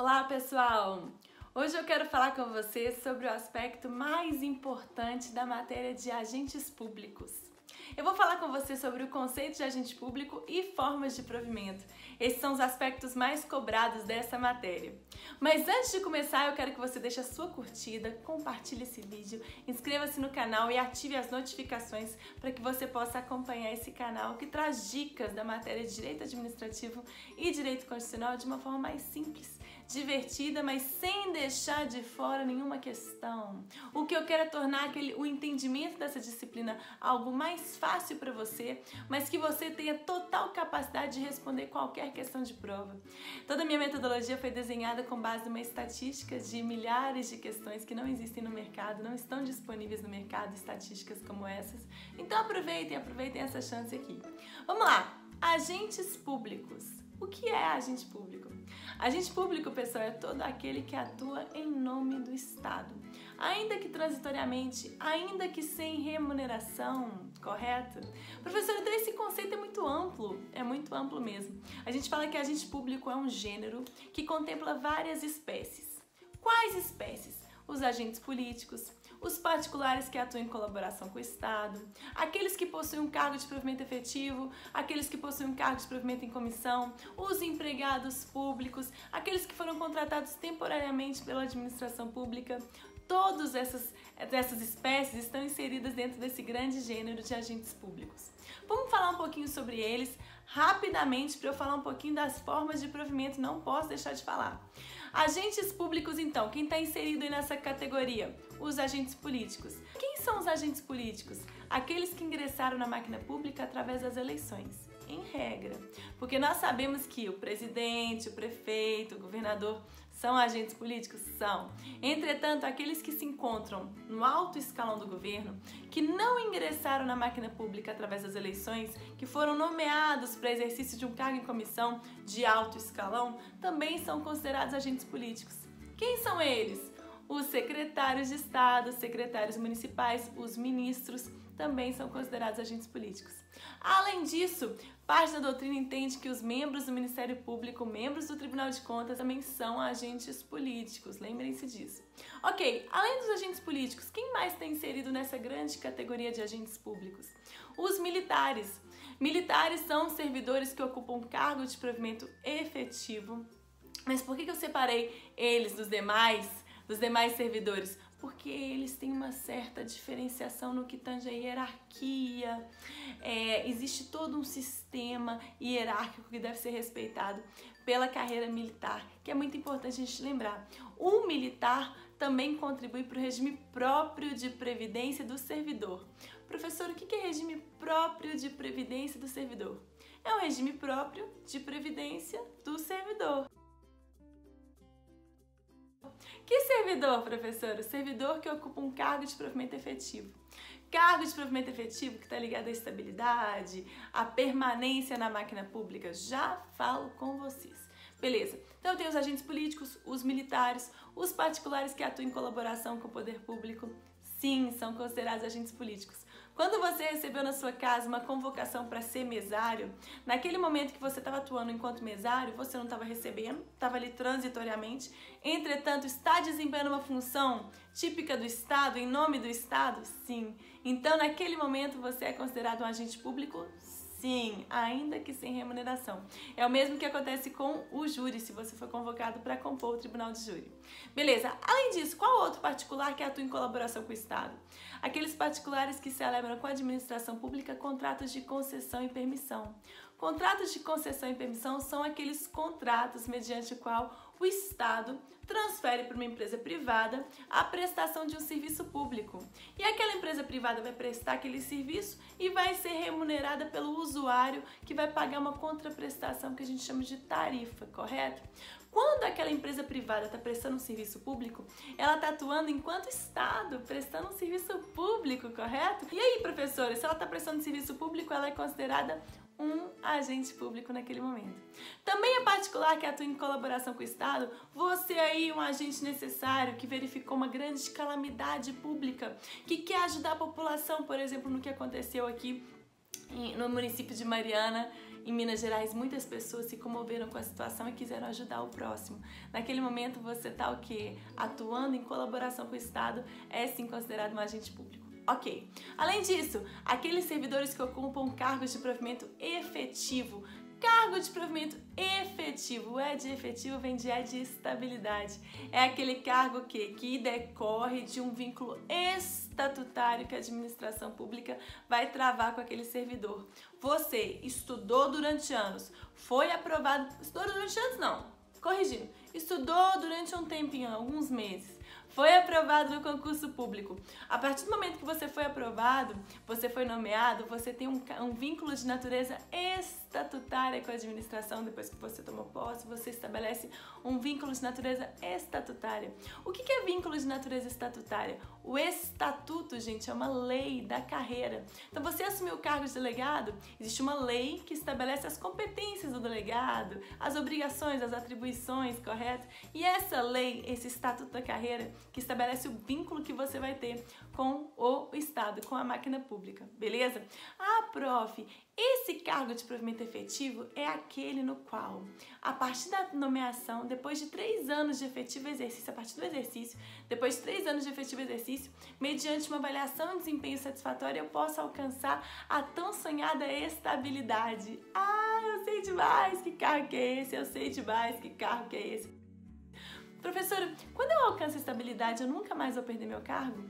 Olá, pessoal! Hoje eu quero falar com você sobre o aspecto mais importante da matéria de agentes públicos. Eu vou falar com você sobre o conceito de agente público e formas de provimento. Esses são os aspectos mais cobrados dessa matéria. Mas antes de começar, eu quero que você deixe a sua curtida, compartilhe esse vídeo, inscreva-se no canal e ative as notificações para que você possa acompanhar esse canal que traz dicas da matéria de Direito Administrativo e Direito Constitucional de uma forma mais simples, divertida, mas sem deixar de fora nenhuma questão. O que eu quero é tornar o entendimento dessa disciplina algo mais fácil para você, mas que você tenha total capacidade de responder qualquer questão de prova. Toda a minha metodologia foi desenhada com base numa estatística de milhares de questões que não existem no mercado, não estão disponíveis no mercado, estatísticas como essas. Então aproveitem essa chance aqui. Vamos lá! Agentes públicos. O que é agente público? Agente público, pessoal, é todo aquele que atua em nome do Estado, ainda que transitoriamente, ainda que sem remuneração, correto? Professor, então esse conceito é muito amplo mesmo. A gente fala que agente público é um gênero que contempla várias espécies. Quais espécies? Os agentes políticos, os particulares que atuam em colaboração com o Estado, aqueles que possuem um cargo de provimento efetivo, aqueles que possuem um cargo de provimento em comissão, os empregados públicos, aqueles que foram contratados temporariamente pela administração pública. Todas essas espécies estão inseridas dentro desse grande gênero de agentes públicos. Vamos falar um pouquinho sobre eles rapidamente para eu falar um pouquinho das formas de provimento, não posso deixar de falar. Agentes públicos, então, quem está inserido aí nessa categoria? Os agentes políticos. Quem são os agentes políticos? Aqueles que ingressaram na máquina pública através das eleições, em regra. Porque nós sabemos que o presidente, o prefeito, o governador são agentes políticos? São. Entretanto, aqueles que se encontram no alto escalão do governo, que não ingressaram na máquina pública através das eleições, que foram nomeados para exercício de um cargo em comissão de alto escalão, também são considerados agentes políticos. Quem são eles? Os secretários de Estado, os secretários municipais, os ministros também são considerados agentes políticos. Além disso, parte da doutrina entende que os membros do Ministério Público, membros do Tribunal de Contas, também são agentes políticos. Lembrem-se disso. Ok, além dos agentes políticos, quem mais está inserido nessa grande categoria de agentes públicos? Os militares. Militares são servidores que ocupam cargo de provimento efetivo. Mas por que eu separei eles dos demais servidores? Porque eles têm uma certa diferenciação no que tange a hierarquia. Existe todo um sistema hierárquico que deve ser respeitado pela carreira militar, que é muito importante a gente lembrar. O militar também contribui para o regime próprio de previdência do servidor. Professor, o que é regime próprio de previdência do servidor? É um regime próprio de previdência do servidor. Que servidor, professor? O servidor que ocupa um cargo de provimento efetivo. Cargo de provimento efetivo que está ligado à estabilidade, à permanência na máquina pública. Já falo com vocês. Beleza, então tem os agentes políticos, os militares, os particulares que atuam em colaboração com o poder público. Sim, são considerados agentes políticos. Quando você recebeu na sua casa uma convocação para ser mesário, naquele momento que você estava atuando enquanto mesário, você não estava recebendo, estava ali transitoriamente, entretanto está desempenhando uma função típica do Estado, em nome do Estado? Sim. Então naquele momento você é considerado um agente público? Sim, ainda que sem remuneração. É o mesmo que acontece com o júri, se você for convocado para compor o tribunal de júri. Beleza, além disso, qual outro particular que atua em colaboração com o Estado? Aqueles particulares que celebram com a administração pública contratos de concessão e permissão. Contratos de concessão e permissão são aqueles contratos mediante o qual o Estado transfere para uma empresa privada a prestação de um serviço público. E aquela empresa privada vai prestar aquele serviço e vai ser remunerada pelo usuário, que vai pagar uma contraprestação que a gente chama de tarifa, correto? Quando aquela empresa privada está prestando um serviço público, ela está atuando enquanto Estado, prestando um serviço público, correto? E aí, professora, se ela está prestando serviço público, ela é considerada um agente público naquele momento. Também é particular que atua em colaboração com o Estado, você aí, um agente necessário que verificou uma grande calamidade pública, que quer ajudar a população, por exemplo, no que aconteceu aqui no município de Mariana, Em Minas Gerais, muitas pessoas se comoveram com a situação e quiseram ajudar o próximo. Naquele momento, você está o quê? Atuando em colaboração com o Estado, é sim considerado um agente público. Ok. Além disso, aqueles servidores que ocupam cargos de provimento efetivo. Cargo de provimento efetivo. O E de efetivo vem de E de estabilidade. É aquele cargo que decorre de um vínculo estatutário que a administração pública vai travar com aquele servidor. Você estudou durante anos, foi aprovado... Estudou durante anos não, corrigindo. Estudou durante um tempinho, alguns meses. Foi aprovado no concurso público. A partir do momento que você foi aprovado, você foi nomeado, você tem um vínculo de natureza estatutária com a administração. Depois que você tomou posse, você estabelece um vínculo de natureza estatutária. O que é vínculo de natureza estatutária? O estatuto, gente, é uma lei da carreira. Então, você assumiu o cargo de delegado, existe uma lei que estabelece as competências do delegado, as obrigações, as atribuições, correto? E essa lei, esse estatuto da carreira, que estabelece o vínculo que você vai ter com o Estado, com a máquina pública, beleza? Ah, prof, esse cargo de provimento efetivo é aquele no qual, a partir da nomeação, depois de 3 anos de efetivo exercício, a partir do exercício, depois de 3 anos de efetivo exercício, mediante uma avaliação de desempenho satisfatória, eu posso alcançar a tão sonhada estabilidade. Ah, eu sei demais que cargo que é esse, eu sei demais que cargo que é esse. Professora, quando eu alcanço a estabilidade, eu nunca mais vou perder meu cargo?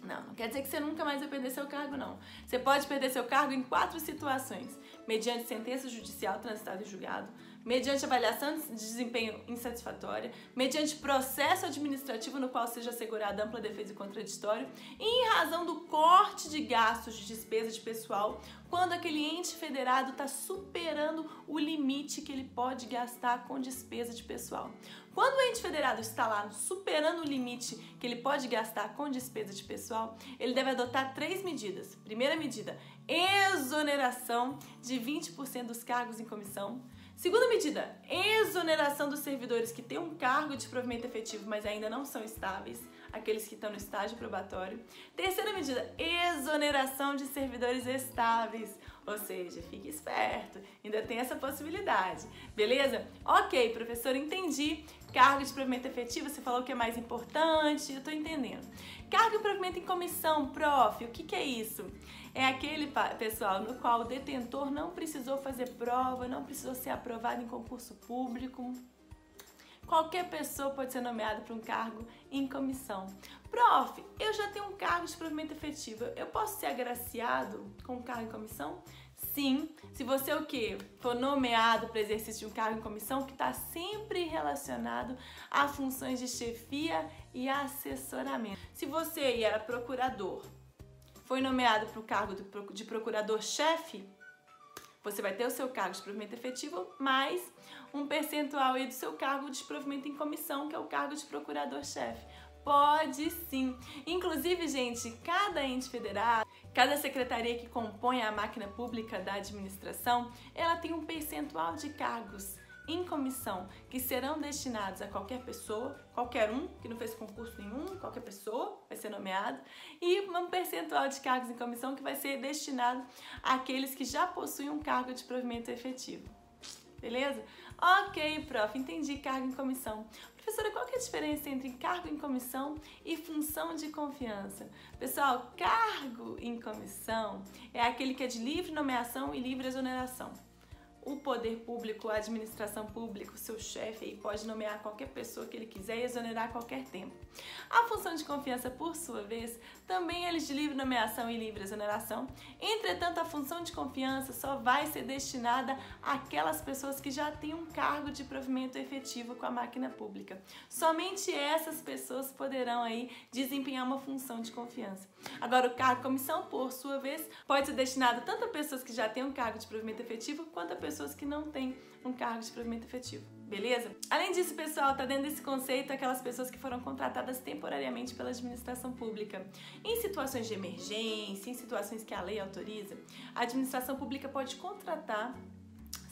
Não quer dizer que você nunca mais vai perder seu cargo, não. Você pode perder seu cargo em 4 situações. Mediante sentença judicial transitada em julgado, mediante avaliação de desempenho insatisfatória, mediante processo administrativo no qual seja assegurada ampla defesa e contraditório, e em razão do corte de gastos de despesa de pessoal, quando aquele ente federado está superando o limite que ele pode gastar com despesa de pessoal. Quando o ente federado está lá superando o limite que ele pode gastar com despesa de pessoal, ele deve adotar 3 medidas. Primeira medida, exoneração de 20% dos cargos em comissão. Segunda medida, exoneração dos servidores que têm um cargo de provimento efetivo, mas ainda não são estáveis, aqueles que estão no estágio probatório. Terceira medida, exoneração de servidores estáveis, ou seja, fique esperto, ainda tem essa possibilidade, beleza? Ok, professor, entendi. Cargo de provimento efetivo, você falou que é mais importante, eu tô entendendo. Cargo de provimento em comissão, prof, o que é isso? É aquele, pessoal, no qual o detentor não precisou fazer prova, não precisou ser aprovado em concurso público. Qualquer pessoa pode ser nomeada para um cargo em comissão. Prof, eu já tenho um cargo de provimento efetivo, eu posso ser agraciado com um cargo em comissão? Sim, se você o quê? For nomeado para exercício de um cargo em comissão que está sempre relacionado a funções de chefia e assessoramento. Se você era procurador, foi nomeado para o cargo de procurador-chefe, você vai ter o seu cargo de provimento efetivo mais um percentual aí do seu cargo de provimento em comissão, que é o cargo de procurador-chefe. Pode sim. Inclusive, gente, cada ente federado, cada secretaria que compõe a máquina pública da administração, ela tem um percentual de cargos em comissão que serão destinados a qualquer pessoa, qualquer um que não fez concurso nenhum, qualquer pessoa vai ser nomeado, e um percentual de cargos em comissão que vai ser destinado àqueles que já possuem um cargo de provimento efetivo. Beleza? Ok, prof, entendi cargo em comissão. Professora, qual que é a diferença entre cargo em comissão e função de confiança? Pessoal, cargo em comissão é aquele que é de livre nomeação e livre exoneração. O poder público, a administração pública, o seu chefe aí pode nomear qualquer pessoa que ele quiser e exonerar a qualquer tempo. A função de confiança, por sua vez, também é de livre nomeação e livre exoneração. Entretanto, a função de confiança só vai ser destinada àquelas pessoas que já têm um cargo de provimento efetivo com a máquina pública. Somente essas pessoas poderão aí desempenhar uma função de confiança. Agora, o cargo de comissão, por sua vez, pode ser destinado tanto a pessoas que já têm um cargo de provimento efetivo quanto a pessoas que não têm um cargo de provimento efetivo, beleza? Além disso, pessoal, tá dentro desse conceito aquelas pessoas que foram contratadas temporariamente pela administração pública. Em situações de emergência, em situações que a lei autoriza, a administração pública pode contratar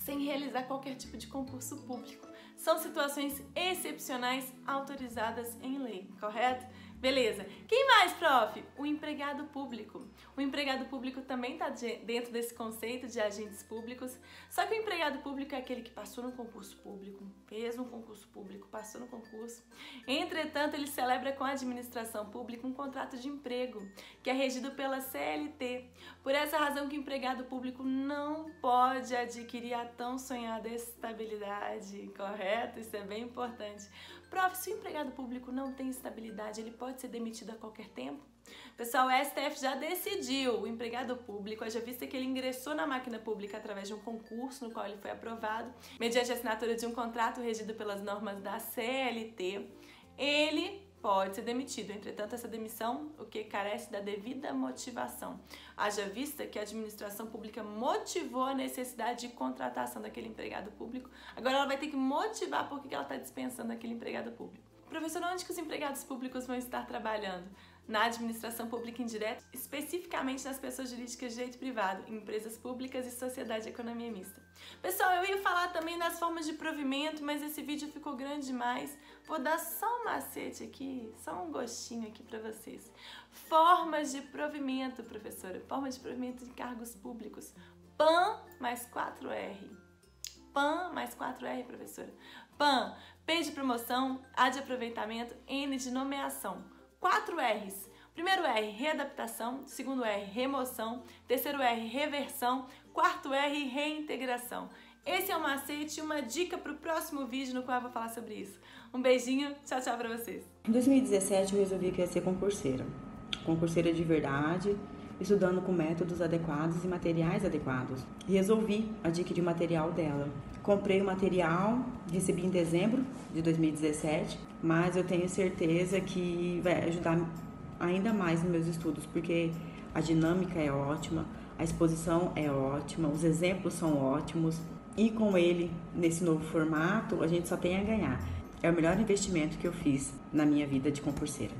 sem realizar qualquer tipo de concurso público. São situações excepcionais autorizadas em lei, correto? Beleza. Quem mais, prof? O empregado público. O empregado público também está dentro desse conceito de agentes públicos, só que o empregado público é aquele que passou no concurso público, fez um concurso público, passou no concurso. Entretanto, ele celebra com a administração pública um contrato de emprego, que é regido pela CLT. Por essa razão que o empregado público não pode adquirir a tão sonhada estabilidade, correto? Isso é bem importante. Prof, se o empregado público não tem estabilidade, ele pode ser demitido a qualquer tempo? Pessoal, o STF já decidiu. O empregado público, haja vista que ele ingressou na máquina pública através de um concurso no qual ele foi aprovado, mediante a assinatura de um contrato regido pelas normas da CLT, ele pode ser demitido. Entretanto, essa demissão, o que carece da devida motivação. Haja vista que a administração pública motivou a necessidade de contratação daquele empregado público, agora ela vai ter que motivar por que ela está dispensando aquele empregado público. Professor, onde que os empregados públicos vão estar trabalhando? Na administração pública indireta, especificamente nas pessoas jurídicas de direito privado, em empresas públicas e sociedade de economia mista. Pessoal, eu ia falar também das formas de provimento, mas esse vídeo ficou grande demais. Vou dar só um macete aqui, só um gostinho aqui para vocês. Formas de provimento, professora. Formas de provimento de cargos públicos. PAN mais 4R. PAN mais 4R, professora. PAN, P de promoção, A de aproveitamento, N de nomeação. 4 R's. Primeiro R, readaptação. Segundo R, remoção. Terceiro R, reversão. Quarto R, reintegração. Esse é um macete e uma dica para o próximo vídeo no qual eu vou falar sobre isso. Um beijinho, tchau, tchau para vocês. Em 2017 eu resolvi que ia ser concurseira. Concurseira de verdade, estudando com métodos adequados e materiais adequados. E resolvi adquirir o material dela. Comprei o material, recebi em dezembro de 2017, mas eu tenho certeza que vai ajudar ainda mais nos meus estudos, porque a dinâmica é ótima, a exposição é ótima, os exemplos são ótimos, e com ele, nesse novo formato, a gente só tem a ganhar. É o melhor investimento que eu fiz na minha vida de concurseira.